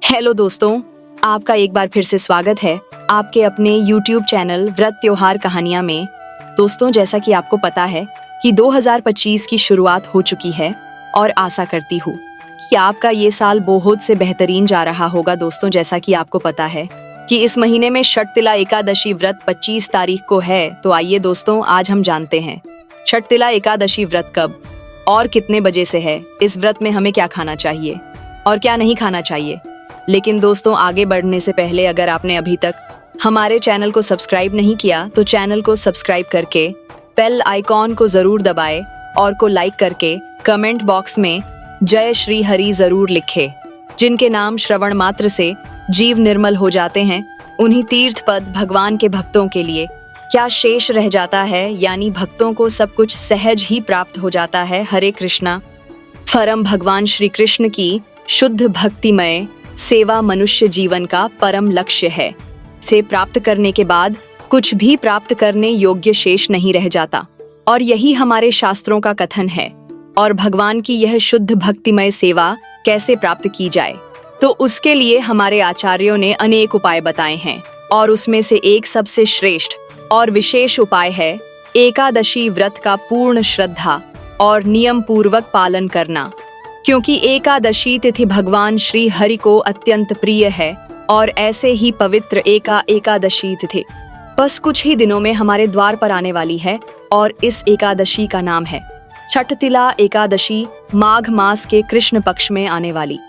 Hello दोस्तों, आपका एक बार फिर से स्वागत है आपके अपने YouTube चैनल व्रत त्योहार कहानियां में। दोस्तों, जैसा कि आपको पता है कि 2025 की शुरुआत हो चुकी है और आशा करती हूँ कि आपका ये साल बहुत से बेहतरीन जा रहा होगा। दोस्तों, जैसा कि आपको पता है कि इस महीने में षटतिला एकादशी व्रत 25 तारीख को है। तो आइए दोस्तों, आज हम जानते हैं षटतिला एकादशी व्रत कब और कितने बजे से है। इस व्रत में हमें क्या खाना चाहिए और क्या नहीं खाना चाहिए। लेकिन दोस्तों, आगे बढ़ने से पहले अगर आपने अभी तक हमारे चैनल को सब्सक्राइब नहीं किया तो चैनल को सब्सक्राइब करके बेल आइकॉन को जरूर दबाएं और को लाइक करके कमेंट बॉक्स में जय श्री हरि जरूर लिखें। जिनके नाम श्रवण मात्र से जीव निर्मल हो जाते हैं, उन्हीं तीर्थ पद भगवान के भक्तों के लिए क्या शेष रह जाता है, यानी भक्तों को सब कुछ सहज ही प्राप्त हो जाता है। हरे कृष्णा। परम भगवान श्री कृष्ण की शुद्ध भक्तिमय सेवा मनुष्य जीवन का परम लक्ष्य है। से प्राप्त करने के बाद कुछ भी प्राप्त करने योग्य शेष नहीं रह जाता, और यही हमारे शास्त्रों का कथन है। और भगवान की यह शुद्ध भक्तिमय सेवा कैसे प्राप्त की जाए, तो उसके लिए हमारे आचार्यों ने अनेक उपाय बताए हैं, और उसमें से एक सबसे श्रेष्ठ और विशेष उपाय है एकादशी व्रत का पूर्ण श्रद्धा और नियम पूर्वक पालन करना। क्योंकि एकादशी तिथि भगवान श्री हरि को अत्यंत प्रिय है, और ऐसे ही पवित्र एकादशी तिथि बस कुछ ही दिनों में हमारे द्वार पर आने वाली है, और इस एकादशी का नाम है षटतिला एकादशी। माघ मास के कृष्ण पक्ष में आने वाली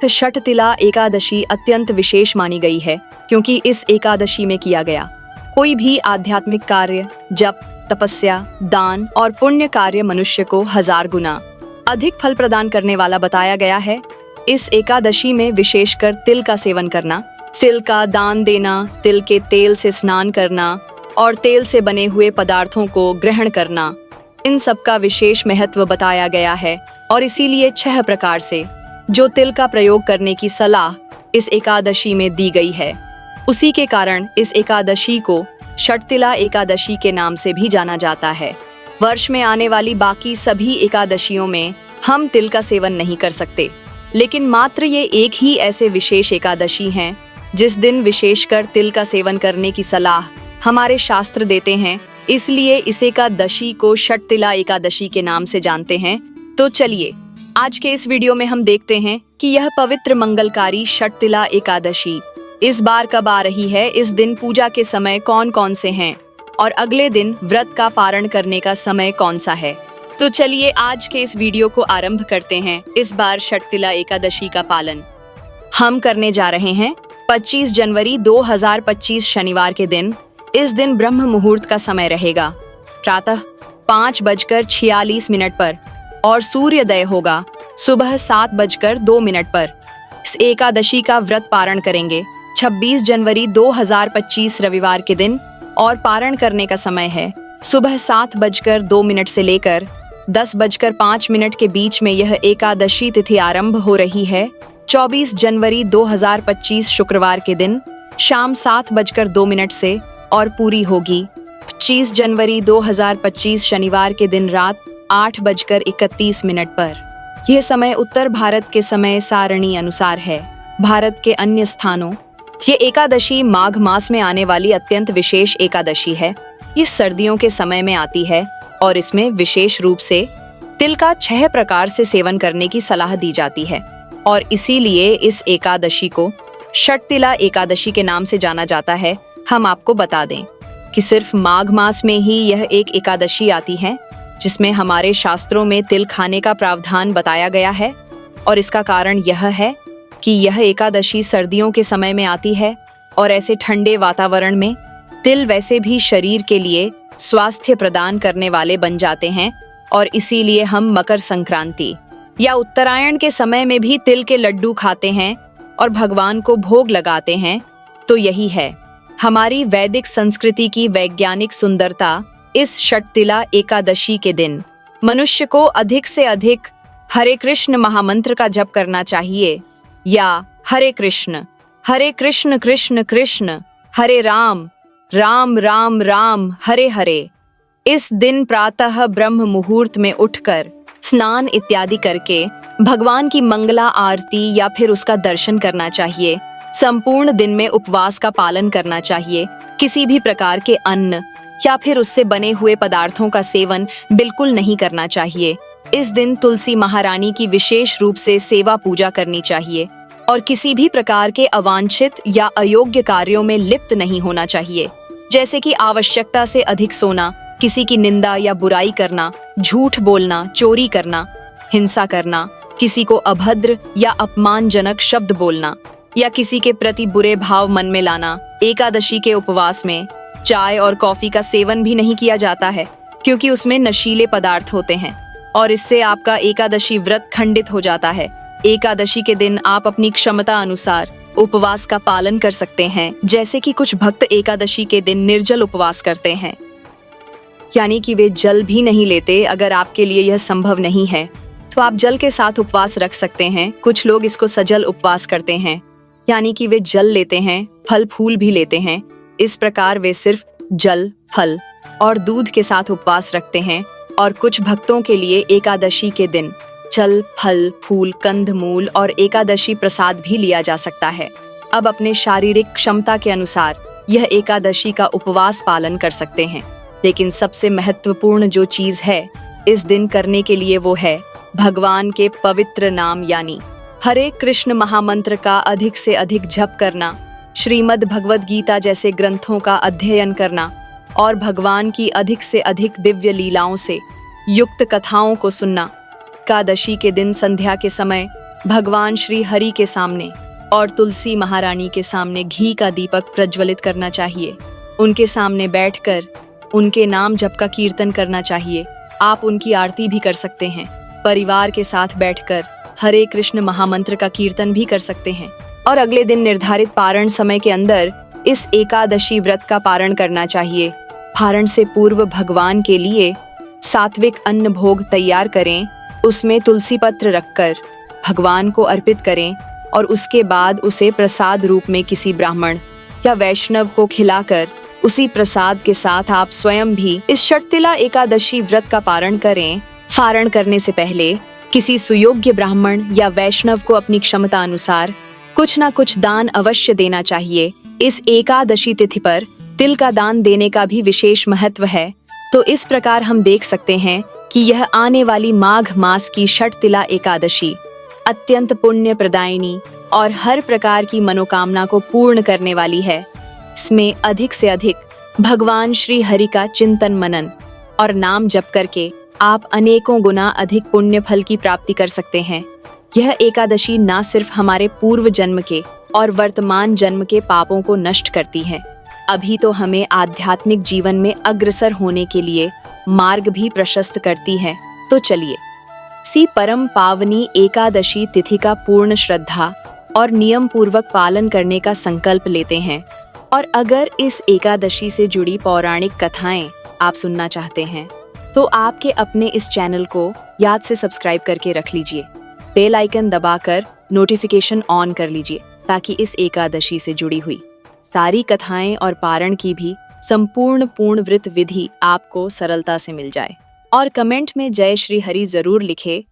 षटतिला एकादशी अत्यंत विशेष मानी गई है, क्योंकि इस एकादशी में किया गया कोई भी आध्यात्मिक कार्य, जप, तपस्या, दान और पुण्य कार्य मनुष्य को 1000 गुना अधिक फल प्रदान करने वाला बताया गया है। इस एकादशी में विशेषकर तिल का सेवन करना, तिल का दान देना, तिल के तेल से स्नान करना और तेल से बने हुए पदार्थों को ग्रहण करना, इन सब का विशेष महत्व बताया गया है। और इसीलिए 6 प्रकार से जो तिल का प्रयोग करने की सलाह इस एकादशी में दी गई है, उसी के कारण इस एकादशी को षटतिला एकादशी के नाम से भी जाना जाता है। वर्ष में आने वाली बाकी सभी एकादशियों में हम तिल का सेवन नहीं कर सकते, लेकिन मात्र ये एक ही ऐसे विशेष एकादशी हैं जिस दिन विशेषकर तिल का सेवन करने की सलाह हमारे शास्त्र देते हैं। इसलिए इस एकादशी को षटतिला एकादशी के नाम से जानते हैं। तो चलिए, आज के इस वीडियो में हम देखते हैं कि यह पवित्र मंगलकारी षटतिला एकादशी इस बार कब आ रही है, इस दिन पूजा के समय कौन कौन से हैं, और अगले दिन व्रत का पारण करने का समय कौन सा है। तो चलिए आज के इस वीडियो को आरंभ करते हैं। इस बार षटतिला एकादशी का पालन हम करने जा रहे हैं 25 जनवरी 2025 शनिवार के दिन। इस दिन ब्रह्म मुहूर्त का समय रहेगा प्रातः 5:46 पर, और सूर्योदय होगा सुबह 7:02 पर। इस एकादशी का व्रत पारण करेंगे 26 जनवरी 2025 रविवार के दिन, और पारण करने का समय है सुबह 7:02 से लेकर 10:05 के बीच में। यह एकादशी तिथि आरंभ हो रही है 24 जनवरी 2025 शुक्रवार के दिन शाम 7:02 से, और पूरी होगी 25 जनवरी 2025 शनिवार के दिन रात 8:31 पर। यह समय उत्तर भारत के समय सारणी अनुसार है। भारत के अन्य स्थानों ये एकादशी माघ मास में आने वाली अत्यंत विशेष एकादशी है। ये सर्दियों के समय में आती है, और इसमें विशेष रूप से तिल का 6 प्रकार से सेवन करने की सलाह दी जाती है, और इसीलिए इस एकादशी को षटतिला एकादशी के नाम से जाना जाता है। हम आपको बता दें कि सिर्फ माघ मास में ही यह एक एकादशी आती है जिसमें हमारे शास्त्रों में तिल खाने का प्रावधान बताया गया है, और इसका कारण यह है कि यह एकादशी सर्दियों के समय में आती है, और ऐसे ठंडे वातावरण में तिल वैसे भी शरीर के लिए स्वास्थ्य प्रदान करने वाले बन जाते हैं, और इसीलिए हम मकर संक्रांति या उत्तरायण के समय में भी तिल के लड्डू खाते हैं और भगवान को भोग लगाते हैं। तो यही है हमारी वैदिक संस्कृति की वैज्ञानिक सुंदरता। इस षटतिला एकादशी के दिन मनुष्य को अधिक से अधिक हरे कृष्ण महामंत्र का जप करना चाहिए, या हरे कृष्ण कृष्ण कृष्ण हरे राम राम राम राम हरे हरे। इस दिन प्रातः ब्रह्म मुहूर्त में उठकर स्नान इत्यादि करके भगवान की मंगला आरती या फिर उसका दर्शन करना चाहिए। संपूर्ण दिन में उपवास का पालन करना चाहिए। किसी भी प्रकार के अन्न या फिर उससे बने हुए पदार्थों का सेवन बिल्कुल नहीं करना चाहिए। इस दिन तुलसी महारानी की विशेष रूप से सेवा पूजा करनी चाहिए और किसी भी प्रकार के अवांछित या अयोग्य कार्यों में लिप्त नहीं होना चाहिए, जैसे कि आवश्यकता से अधिक सोना, किसी की निंदा या बुराई करना, झूठ बोलना, चोरी करना, हिंसा करना, किसी को अभद्र या अपमानजनक शब्द बोलना या किसी के प्रति बुरे भाव मन में लाना। एकादशी के उपवास में चाय और कॉफी का सेवन भी नहीं किया जाता है, क्योंकि उसमें नशीले पदार्थ होते हैं और इससे आपका एकादशी व्रत खंडित हो जाता है। एकादशी के दिन आप अपनी क्षमता अनुसार उपवास का पालन कर सकते हैं, जैसे कि कुछ भक्त एकादशी के दिन निर्जल उपवास करते हैं, यानी कि वे जल भी नहीं लेते। अगर आपके लिए यह संभव नहीं है तो आप जल के साथ उपवास रख सकते हैं। कुछ लोग इसको सजल उपवास करते हैं, यानी कि वे जल लेते हैं, फल फूल भी लेते हैं। इस प्रकार वे सिर्फ जल, फल और दूध के साथ उपवास रखते हैं। और कुछ भक्तों के लिए एकादशी के दिन जल, फल, फूल, कंदमूल और एकादशी प्रसाद भी लिया जा सकता है। अब अपने शारीरिक क्षमता के अनुसार यह एकादशी का उपवास पालन कर सकते हैं, लेकिन सबसे महत्वपूर्ण जो चीज है इस दिन करने के लिए वो है भगवान के पवित्र नाम यानी हरे कृष्ण महामंत्र का अधिक से अधिक जप करना, श्रीमद् भगवद गीता जैसे ग्रंथों का अध्ययन करना और भगवान की अधिक से अधिक दिव्य लीलाओं से युक्त कथाओं को सुनना। एकादशी के दिन संध्या के समय भगवान श्री हरि के सामने और तुलसी महारानी के सामने घी का दीपक प्रज्वलित करना चाहिए। उनके सामने बैठकर उनके नाम जप का कीर्तन करना चाहिए। आप उनकी आरती भी कर सकते हैं। परिवार के साथ बैठकर हरे कृष्ण महामंत्र का कीर्तन भी कर सकते हैं और अगले दिन निर्धारित पारण समय के अंदर इस एकादशी व्रत का पारण करना चाहिए। पारण से पूर्व भगवान के लिए सात्विक अन्न भोग तैयार करें, उसमें तुलसी पत्र रखकर भगवान को अर्पित करें और उसके बाद उसे प्रसाद रूप में किसी ब्राह्मण या वैष्णव को खिलाकर उसी प्रसाद के साथ आप स्वयं भी इस षटतिला एकादशी व्रत का पारण करें। पारण करने से पहले किसी सुयोग्य ब्राह्मण या वैष्णव को अपनी क्षमता अनुसार कुछ न कुछ दान अवश्य देना चाहिए। इस एकादशी तिथि पर तिल का दान देने का भी विशेष महत्व है। तो इस प्रकार हम देख सकते हैं कि यह आने वाली माघ मास की षटतिला एकादशी अत्यंत पुण्य प्रदायिनी और हर प्रकार की मनोकामना को पूर्ण करने वाली है। इसमें अधिक से अधिक भगवान श्री हरि का चिंतन मनन और नाम जप करके आप अनेकों गुना अधिक पुण्य फल की प्राप्ति कर सकते हैं। यह एकादशी न सिर्फ हमारे पूर्व जन्म के और वर्तमान जन्म के पापों को नष्ट करती है, अभी तो हमें आध्यात्मिक जीवन में अग्रसर होने के लिए मार्ग भी प्रशस्त करती है। तो चलिए सी परम पावनी एकादशी तिथि का पूर्ण श्रद्धा और नियम पूर्वक पालन करने का संकल्प लेते हैं। और अगर इस एकादशी से जुड़ी पौराणिक कथाएं आप सुनना चाहते हैं तो आपके अपने इस चैनल को याद से सब्सक्राइब करके रख लीजिए। बेल आइकन दबाकर नोटिफिकेशन ऑन कर लीजिए ताकि इस एकादशी से जुड़ी हुई सारी कथाएं और पारण की भी संपूर्ण पूर्ण व्रत विधि आपको सरलता से मिल जाए। और कमेंट में जय श्री हरि जरूर लिखे